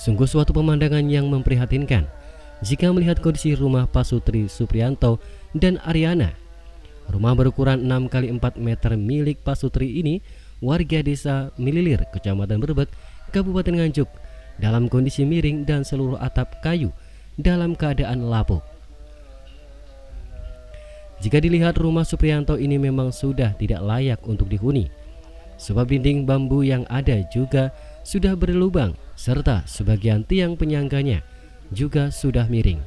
Sungguh suatu pemandangan yang memprihatinkan jika melihat kondisi rumah Pak Sutri Supriyanto dan Ariana. Rumah berukuran 6 x 4 meter milik Pak Sutri ini warga desa Mililir, Kecamatan Brebek, Kabupaten Nganjuk, dalam kondisi miring dan seluruh atap kayu dalam keadaan lapuk. Jika dilihat, rumah Supriyanto ini memang sudah tidak layak untuk dihuni, sebab dinding bambu yang ada juga sudah berlubang, serta sebagian tiang penyangganya juga sudah miring.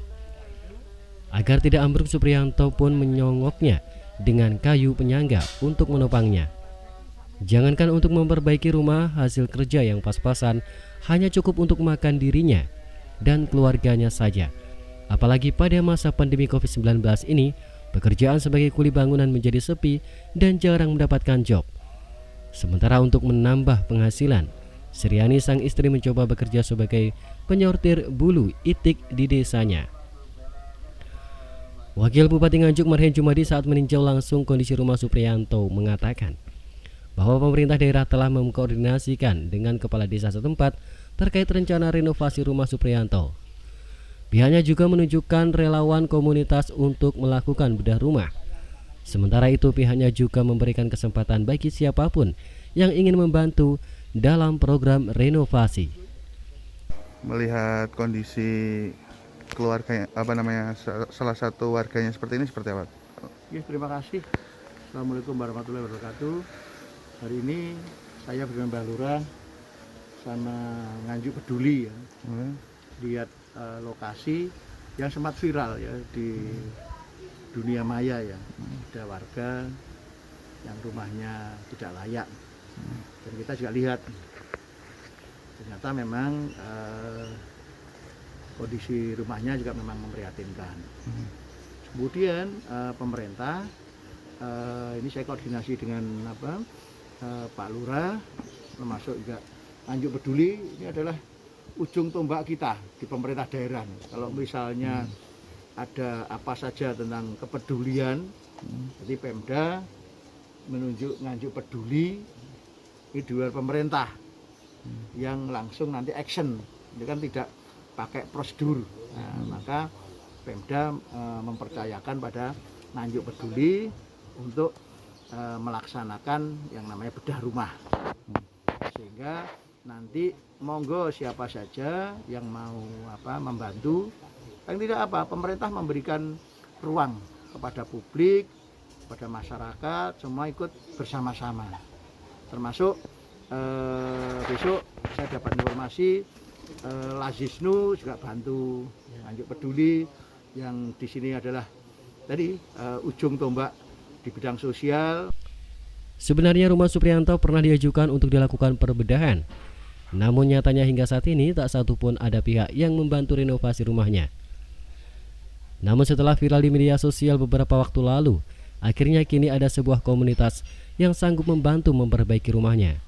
Agar tidak ambruk, Supriyanto pun menyongoknya dengan kayu penyangga untuk menopangnya. Jangankan untuk memperbaiki rumah, hasil kerja yang pas-pasan hanya cukup untuk makan dirinya dan keluarganya saja. Apalagi pada masa pandemi COVID-19 ini, pekerjaan sebagai kuli bangunan menjadi sepi dan jarang mendapatkan job. Sementara untuk menambah penghasilan, Sriani sang istri mencoba bekerja sebagai penyortir bulu itik di desanya. Wakil Bupati Nganjuk Marhen Jumadi saat meninjau langsung kondisi rumah Supriyanto mengatakan bahwa pemerintah daerah telah mengkoordinasikan dengan kepala desa setempat terkait rencana renovasi rumah Supriyanto. Pihaknya juga menunjukkan relawan komunitas untuk melakukan bedah rumah. Sementara itu, pihaknya juga memberikan kesempatan bagi siapapun yang ingin membantu dalam program renovasi. Melihat kondisi keluarga, salah satu warganya seperti ini, seperti apa? Ya, terima kasih. Assalamualaikum warahmatullahi wabarakatuh. Hari ini saya bersama Mbak Lurah sama Nganjuk Peduli ya, lihat lokasi yang sempat viral ya di dunia maya ya. Ada warga yang rumahnya tidak layak, dan kita juga lihat ternyata memang kondisi rumahnya juga memang memprihatinkan. Kemudian pemerintah, ini saya koordinasi dengan Pak Lurah, termasuk juga Nganjuk Peduli. Ini adalah ujung tombak kita di pemerintah daerah. Kalau misalnya ada apa saja tentang kepedulian, jadi Pemda menunjuk Nganjuk Peduli di luar pemerintah yang langsung nanti action. Ini kan tidak pakai prosedur. Nah, maka Pemda mempercayakan pada Nganjuk Peduli untuk melaksanakan yang namanya bedah rumah, sehingga nanti monggo siapa saja yang mau membantu. Paling tidak pemerintah memberikan ruang kepada publik, kepada masyarakat, semua ikut bersama-sama. Termasuk besok saya dapat informasi Lazisnu juga bantu Nganjuk Peduli, yang di sini adalah tadi ujung tombak di bidang sosial. Sebenarnya rumah Supriyanto pernah diajukan untuk dilakukan perbedahan. Namun nyatanya hingga saat ini tak satu pun ada pihak yang membantu renovasi rumahnya. Namun setelah viral di media sosial beberapa waktu lalu, akhirnya kini ada sebuah komunitas yang sanggup membantu memperbaiki rumahnya.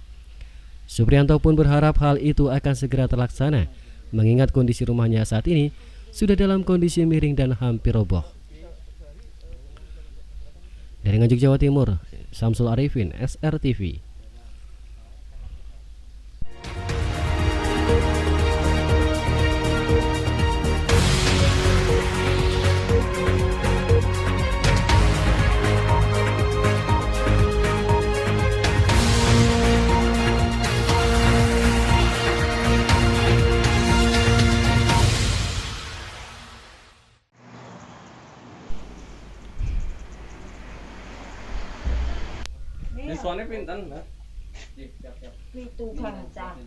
Supriyanto pun berharap hal itu akan segera terlaksana, mengingat kondisi rumahnya saat ini sudah dalam kondisi miring dan hampir roboh. Dari Nganjuk, Jawa Timur, Samsul Arifin, SRTV. Soalnya pinten, Mbak? Itu kan cak.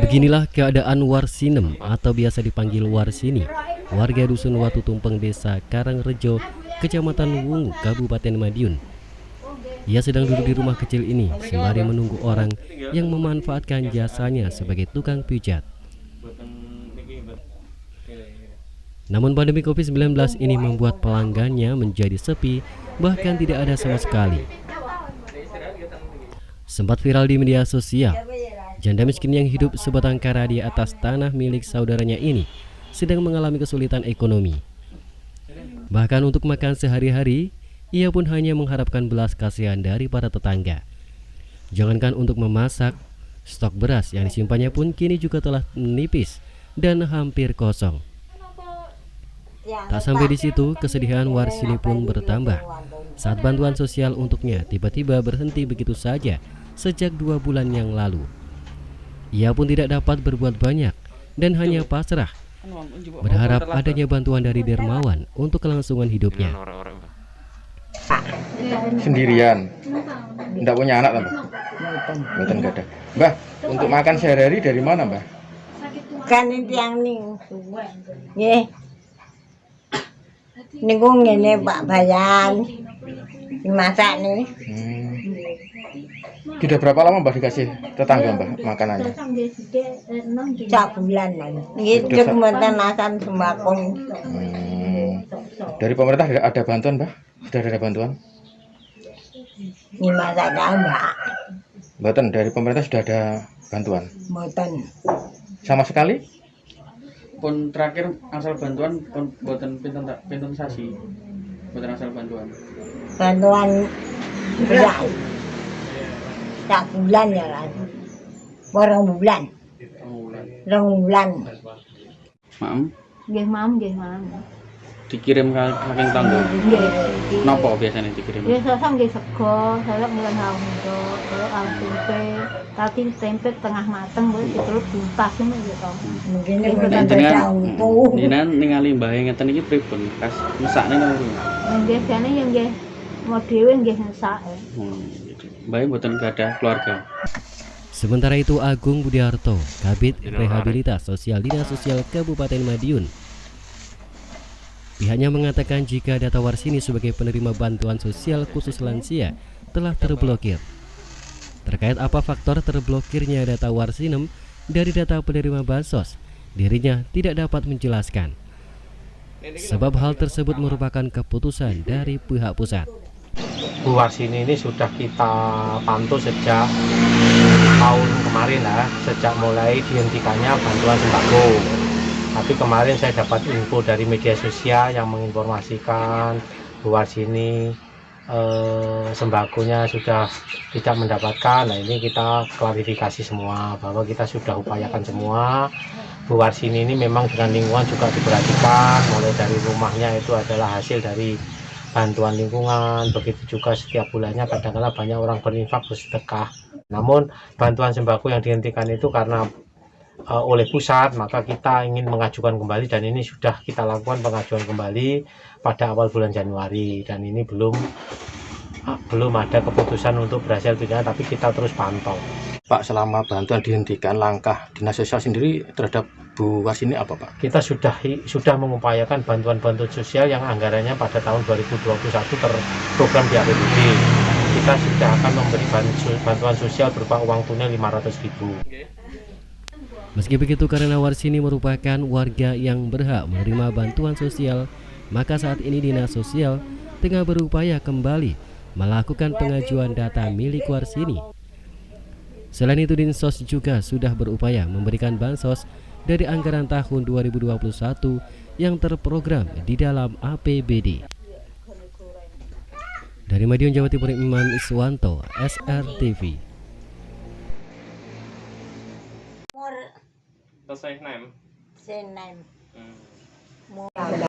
Beginilah keadaan Warsinem atau biasa dipanggil Warsini, warga dusun Watu Tumpeng, desa Karangrejo, Kecamatan Wungu, Kabupaten Madiun. Ia sedang duduk di rumah kecil ini sembari menunggu orang yang memanfaatkan jasanya sebagai tukang pijat. Namun pandemi COVID-19 ini membuat pelanggannya menjadi sepi, bahkan tidak ada sama sekali. Sempat viral di media sosial, janda miskin yang hidup sebatang kara di atas tanah milik saudaranya ini sedang mengalami kesulitan ekonomi. Bahkan untuk makan sehari-hari, ia pun hanya mengharapkan belas kasihan dari para tetangga. Jangankan untuk memasak, stok beras yang disimpannya pun kini juga telah menipis dan hampir kosong. Tak sampai di situ, kesedihan Warsini pun bertambah saat bantuan sosial untuknya tiba-tiba berhenti begitu saja sejak 2 bulan yang lalu. Ia pun tidak dapat berbuat banyak dan hanya pasrah, berharap adanya bantuan dari dermawan untuk kelangsungan hidupnya. Sendirian, tidak punya anak, Mbak? Mboten nggak ada. Mbah, untuk makan sehari-hari dari mana, Mbah? Kan tiang ning. Nggih. Niku ngene Pak Bayan. Dimasak nih. Sudah berapa lama Mbah dikasih tetangga, Mbah, makanannya? Sak bulan lagi. Nggih kemudian asam sembako. Dari pemerintah ada bantuan, Mbah? Sudah ada bantuan? Ini masak Mbak. Mboten, dari pemerintah sudah ada bantuan? Mboten. Sama sekali? Pun terakhir asal bantuan pun buatan pinten sasi. Buatan asal bantuan. Bantuan beras. Sak bulan ya kan. Borong bulan. Rong bulan. Maam Nggih, Mam, nggih, Mam. dikirim saking tangga. Nggih. Napa biasanya dikirim? Biasa nggih sego, saya mulai haundo, terus tempe, tadi tempe tengah mateng wis terus buntas ngono gitu. Mungkin Nggih, mboten Jenengan tahu. jenengan ningali mbahe ngeten iki pripun? Kas mesakne napa? Nggih jane yang nggih mau dhewe nggih ngesak. Gitu. Mbahe mboten gadah keluarga. Sementara itu Agung Budiarto, Kabid Rehabilitas Sosial Dinas Sosial Kabupaten Madiun, pihaknya mengatakan jika data Warsini sebagai penerima bantuan sosial khusus lansia telah terblokir. Terkait apa faktor terblokirnya data Warsinem dari data penerima bansos, dirinya tidak dapat menjelaskan. Sebab hal tersebut merupakan keputusan dari pihak pusat. Bu Warsini ini sudah kita pantau sejak tahun kemarin lah, sejak mulai dihentikannya bantuan sembako. Tapi kemarin saya dapat info dari media sosial yang menginformasikan Bu Warsini sembakonya sudah tidak mendapatkan. Nah ini kita klarifikasi semua bahwa kita sudah upayakan semua. Bu Warsini ini memang dengan lingkungan juga diperhatikan, mulai dari rumahnya itu adalah hasil dari bantuan lingkungan, begitu juga setiap bulannya kadang-kadang banyak orang berinfak bersedekah. Namun bantuan sembako yang dihentikan itu karena oleh pusat, maka kita ingin mengajukan kembali dan ini sudah kita lakukan pengajuan kembali pada awal bulan Januari dan ini belum ada keputusan untuk berhasil tidak, tapi kita terus pantau. Pak, selama bantuan dihentikan, langkah Dinas Sosial sendiri terhadap Bu Warsini apa, Pak? Kita sudah mengupayakan bantuan-bantuan sosial yang anggarannya pada tahun 2021 terprogram di APBD. Kita sudah akan memberi bantuan sosial berupa uang tunai 500.000. Meski begitu, karena Warsini merupakan warga yang berhak menerima bantuan sosial, maka saat ini Dinas Sosial tengah berupaya kembali melakukan pengajuan data milik Warsini. Selain itu, Dinsos juga sudah berupaya memberikan bansos dari anggaran tahun 2021 yang terprogram di dalam APBD. Dari Madiun, Jawa Timur, Imam Iswanto, SRTV. Mur Selesai nem. senem.